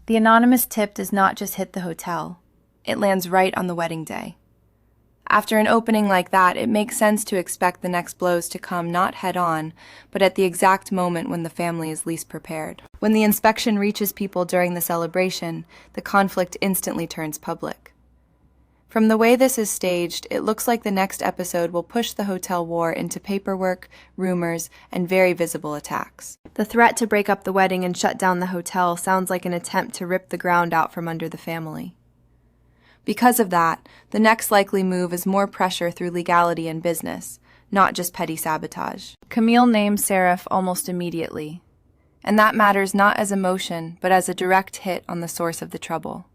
The anonymous tip does not just hit the hotel. It lands right on the wedding day. After an opening like that, it makes sense to expect the next blows to come not head-on, but at the exact moment when the family is least prepared. When the inspection reaches people during the celebration, the conflict instantly turns public. From the way this is staged, it looks like the next episode will push the hotel war into paperwork, rumors, and very visible attacks. The threat to break up the wedding and shut down the hotel sounds like an attempt to rip the ground out from under the family. Because of that, the next likely move is more pressure through legality and business, not just petty sabotage. Camille names Seraph almost immediately, and that matters not as emotion, but as a direct hit on the source of the trouble.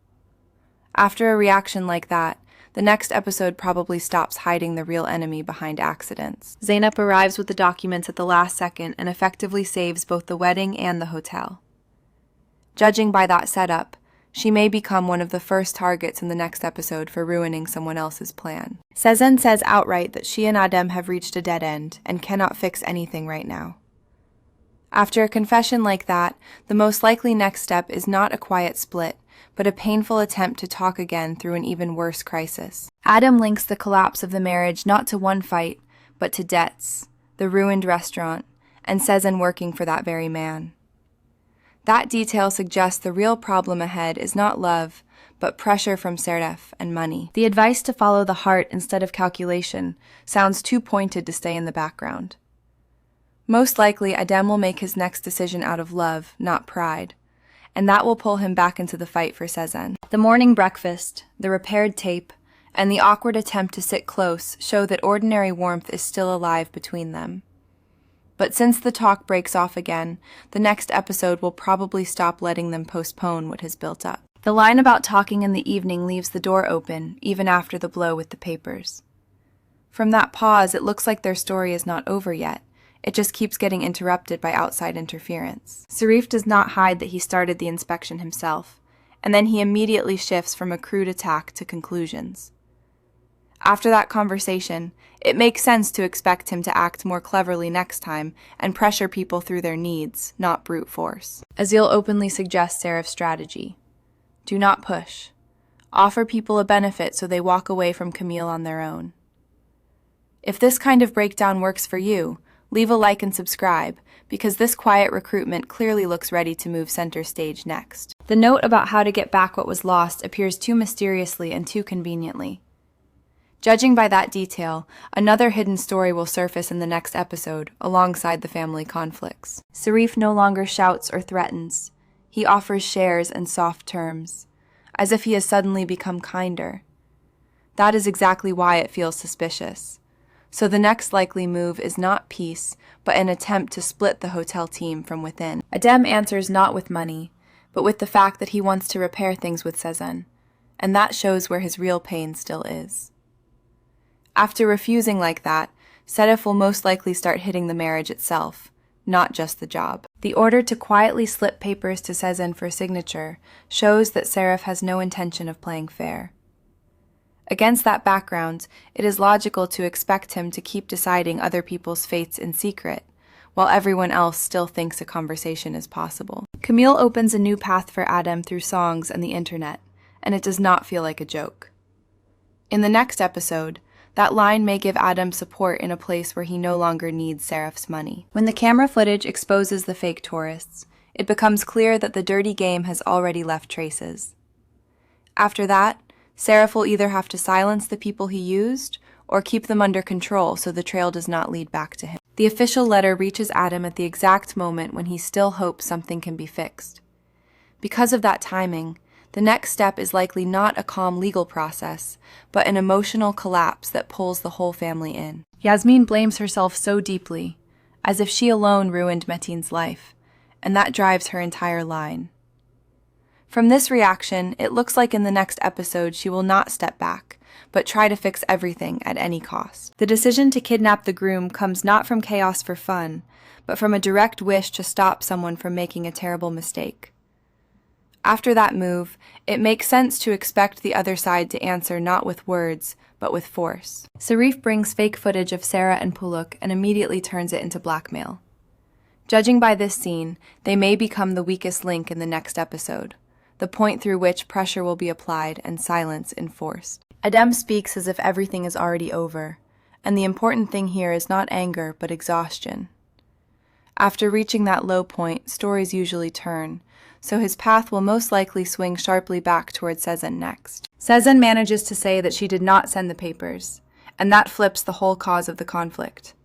After a reaction like that, the next episode probably stops hiding the real enemy behind accidents. Zeynep arrives with the documents at the last second and effectively saves both the wedding and the hotel. Judging by that setup, she may become one of the first targets in the next episode for ruining someone else's plan. Sezen says outright that she and Adem have reached a dead end and cannot fix anything right now. After a confession like that, the most likely next step is not a quiet split, but a painful attempt to talk again through an even worse crisis. Adem links the collapse of the marriage not to one fight, but to debts, the ruined restaurant, and Sezen working for that very man. That detail suggests the real problem ahead is not love, but pressure from Seraph and money. The advice to follow the heart instead of calculation sounds too pointed to stay in the background. Most likely, Adem will make his next decision out of love, not pride, and that will pull him back into the fight for Sezen. The morning breakfast, the repaired tape, and the awkward attempt to sit close show that ordinary warmth is still alive between them. But since the talk breaks off again, the next episode will probably stop letting them postpone what has built up. The line about talking in the evening leaves the door open, even after the blow with the papers. From that pause, it looks like their story is not over yet. It just keeps getting interrupted by outside interference. Serif does not hide that he started the inspection himself, and then he immediately shifts from a crude attack to conclusions. After that conversation, it makes sense to expect him to act more cleverly next time and pressure people through their needs, not brute force. Azil openly suggests Serif's strategy. Do not push. Offer people a benefit so they walk away from Camille on their own. If this kind of breakdown works for you, leave a like and subscribe, because this quiet recruitment clearly looks ready to move center stage next. The note about how to get back what was lost appears too mysteriously and too conveniently. Judging by that detail, another hidden story will surface in the next episode, alongside the family conflicts. Serif no longer shouts or threatens. He offers shares and soft terms, as if he has suddenly become kinder. That is exactly why it feels suspicious. So the next likely move is not peace, but an attempt to split the hotel team from within. Adem answers not with money, but with the fact that he wants to repair things with Sezen, and that shows where his real pain still is. After refusing like that, Sedef will most likely start hitting the marriage itself, not just the job. The order to quietly slip papers to Sezen for signature shows that Serif has no intention of playing fair. Against that background, it is logical to expect him to keep deciding other people's fates in secret, while everyone else still thinks a conversation is possible. Camille opens a new path for Adem through songs and the internet, and it does not feel like a joke. In the next episode, that line may give Adem support in a place where he no longer needs Serif's money. When the camera footage exposes the fake tourists, it becomes clear that the dirty game has already left traces. After that, Serif will either have to silence the people he used or keep them under control so the trail does not lead back to him. The official letter reaches Adem at the exact moment when he still hopes something can be fixed. Because of that timing, the next step is likely not a calm legal process, but an emotional collapse that pulls the whole family in. Yasmin blames herself so deeply, as if she alone ruined Metin's life, and that drives her entire line. From this reaction, it looks like in the next episode she will not step back, but try to fix everything at any cost. The decision to kidnap the groom comes not from chaos for fun, but from a direct wish to stop someone from making a terrible mistake. After that move, it makes sense to expect the other side to answer not with words, but with force. Serif brings fake footage of Sarah and Puluk and immediately turns it into blackmail. Judging by this scene, they may become the weakest link in the next episode, the point through which pressure will be applied and silence enforced. Adem speaks as if everything is already over, and the important thing here is not anger but exhaustion. After reaching that low point, stories usually turn, so his path will most likely swing sharply back toward Sezen next. Sezen manages to say that she did not send the papers, and that flips the whole cause of the conflict.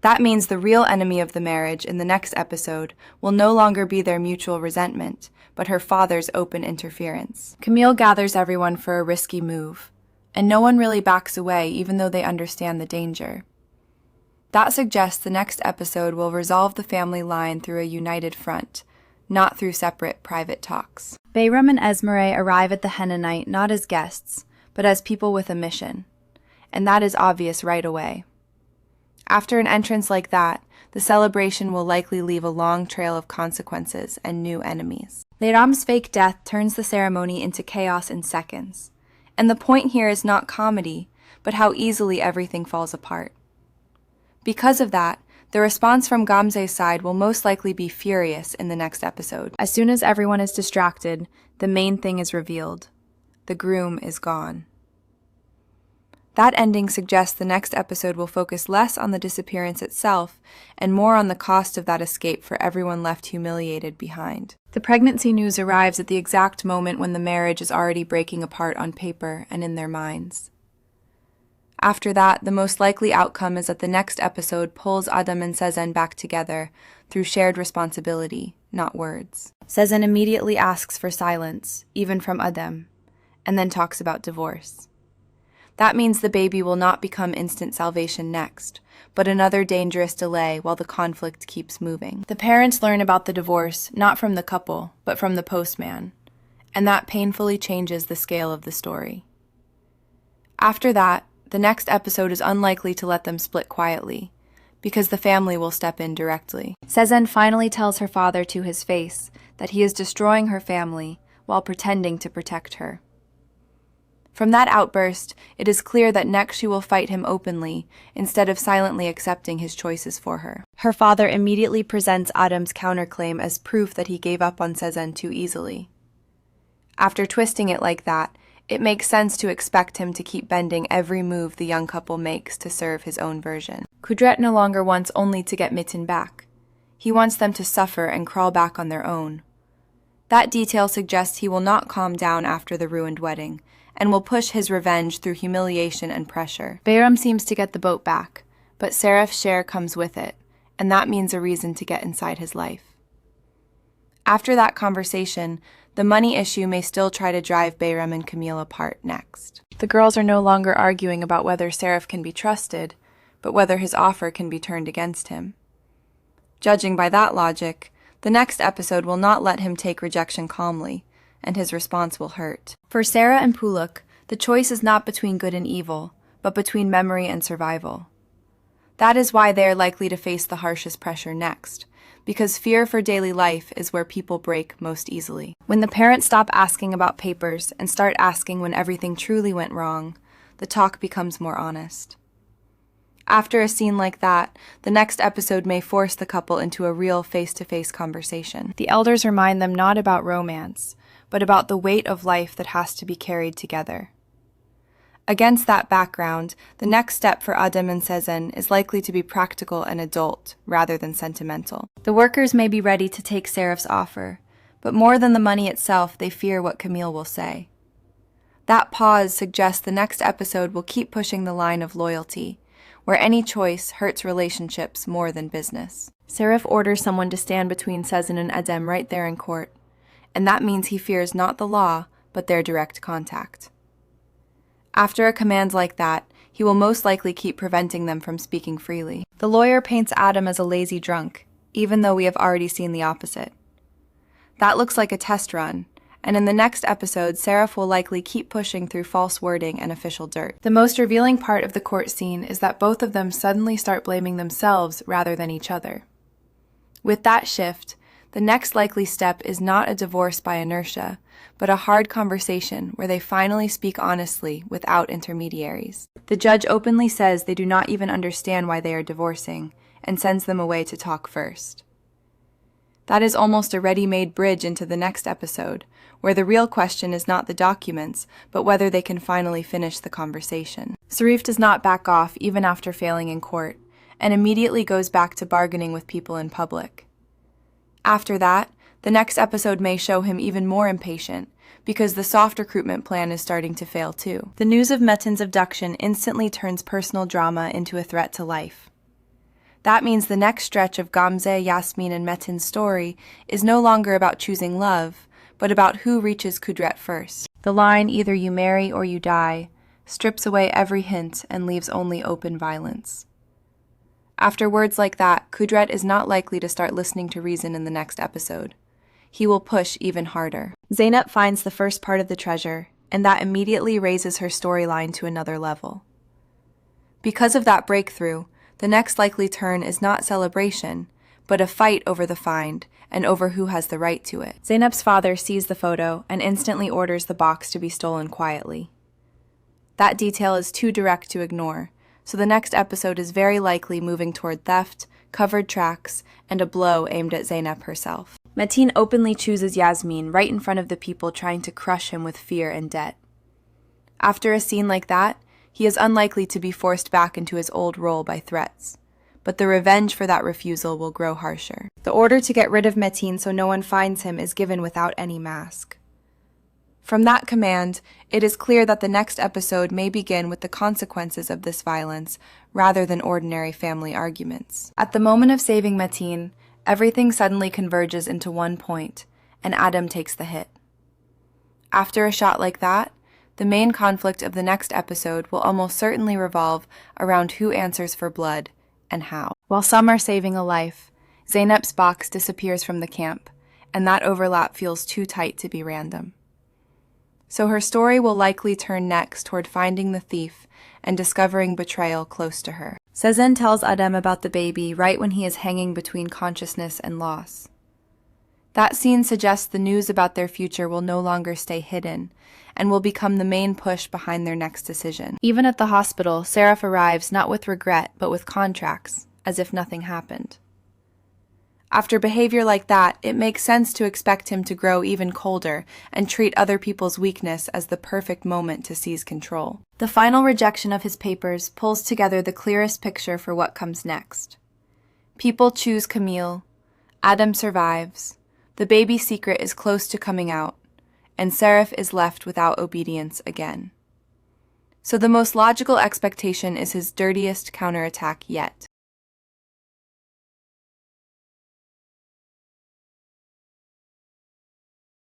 That means the real enemy of the marriage in the next episode will no longer be their mutual resentment, but her father's open interference. Camille gathers everyone for a risky move, and no one really backs away even though they understand the danger. That suggests the next episode will resolve the family line through a united front, not through separate private talks. Bayram and Esmeralda arrive at the henna night not as guests, but as people with a mission, and that is obvious right away. After an entrance like that, the celebration will likely leave a long trail of consequences and new enemies. Bayram's fake death turns the ceremony into chaos in seconds, and the point here is not comedy, but how easily everything falls apart. Because of that, the response from Gamze's side will most likely be furious in the next episode. As soon as everyone is distracted, the main thing is revealed. The groom is gone. That ending suggests the next episode will focus less on the disappearance itself and more on the cost of that escape for everyone left humiliated behind. The pregnancy news arrives at the exact moment when the marriage is already breaking apart on paper and in their minds. After that, the most likely outcome is that the next episode pulls Adem and Sezen back together through shared responsibility, not words. Sezen immediately asks for silence, even from Adem, and then talks about divorce. That means the baby will not become instant salvation next, but another dangerous delay while the conflict keeps moving. The parents learn about the divorce not from the couple, but from the postman, and that painfully changes the scale of the story. After that, the next episode is unlikely to let them split quietly, because the family will step in directly. Sezen finally tells her father to his face that he is destroying her family while pretending to protect her. From that outburst, it is clear that next she will fight him openly, instead of silently accepting his choices for her. Her father immediately presents Adem's counterclaim as proof that he gave up on Sezen too easily. After twisting it like that, it makes sense to expect him to keep bending every move the young couple makes to serve his own version. Kudret no longer wants only to get Mitten back. He wants them to suffer and crawl back on their own. That detail suggests he will not calm down after the ruined wedding, and will push his revenge through humiliation and pressure. Bayram seems to get the boat back, but Serif's share comes with it, and that means a reason to get inside his life. After that conversation, the money issue may still try to drive Bayram and Camille apart next. The girls are no longer arguing about whether Serif can be trusted, but whether his offer can be turned against him. Judging by that logic, the next episode will not let him take rejection calmly, and his response will hurt. For Sarah and Puluk, the choice is not between good and evil, but between memory and survival. That is why they are likely to face the harshest pressure next, because fear for daily life is where people break most easily. When the parents stop asking about papers and start asking when everything truly went wrong, the talk becomes more honest. After a scene like that, the next episode may force the couple into a real face-to-face conversation. The elders remind them not about romance, but about the weight of life that has to be carried together. Against that background, the next step for Adem and Sezen is likely to be practical and adult, rather than sentimental. The workers may be ready to take Serif's offer, but more than the money itself, they fear what Camille will say. That pause suggests the next episode will keep pushing the line of loyalty, where any choice hurts relationships more than business. Serif orders someone to stand between Sezen and Adem right there in court, and that means he fears not the law, but their direct contact. After a command like that, he will most likely keep preventing them from speaking freely. The lawyer paints Adem as a lazy drunk, even though we have already seen the opposite. That looks like a test run, and in the next episode, Serif will likely keep pushing through false wording and official dirt. The most revealing part of the court scene is that both of them suddenly start blaming themselves rather than each other. With that shift, the next likely step is not a divorce by inertia, but a hard conversation where they finally speak honestly without intermediaries. The judge openly says they do not even understand why they are divorcing, and sends them away to talk first. That is almost a ready-made bridge into the next episode, where the real question is not the documents, but whether they can finally finish the conversation. Sarif does not back off even after failing in court, and immediately goes back to bargaining with people in public. After that, the next episode may show him even more impatient, because the soft recruitment plan is starting to fail too. The news of Metin's abduction instantly turns personal drama into a threat to life. That means the next stretch of Gamze, Yasmin, and Metin's story is no longer about choosing love, but about who reaches Kudret first. The line, "either you marry or you die," strips away every hint and leaves only open violence. After words like that, Kudret is not likely to start listening to reason in the next episode. He will push even harder. Zeynep finds the first part of the treasure, and that immediately raises her storyline to another level. Because of that breakthrough, the next likely turn is not celebration, but a fight over the find and over who has the right to it. Zeynep's father sees the photo and instantly orders the box to be stolen quietly. That detail is too direct to ignore, so the next episode is very likely moving toward theft, covered tracks, and a blow aimed at Zeynep herself. Metin openly chooses Yasmin right in front of the people trying to crush him with fear and debt. After a scene like that, he is unlikely to be forced back into his old role by threats, but the revenge for that refusal will grow harsher. The order to get rid of Metin so no one finds him is given without any mask. From that command, it is clear that the next episode may begin with the consequences of this violence rather than ordinary family arguments. At the moment of saving Metin, everything suddenly converges into one point, and Adam takes the hit. After a shot like that, the main conflict of the next episode will almost certainly revolve around who answers for blood and how. While some are saving a life, Zeynep's box disappears from the camp, and that overlap feels too tight to be random. So her story will likely turn next toward finding the thief and discovering betrayal close to her. Sezen tells Adem about the baby right when he is hanging between consciousness and loss. That scene suggests the news about their future will no longer stay hidden and will become the main push behind their next decision. Even at the hospital, Seraph arrives not with regret but with contracts, as if nothing happened. After behavior like that, it makes sense to expect him to grow even colder and treat other people's weakness as the perfect moment to seize control. The final rejection of his papers pulls together the clearest picture for what comes next. People choose Camille, Adam survives, the baby's secret is close to coming out, and Seraph is left without obedience again. So the most logical expectation is his dirtiest counterattack yet.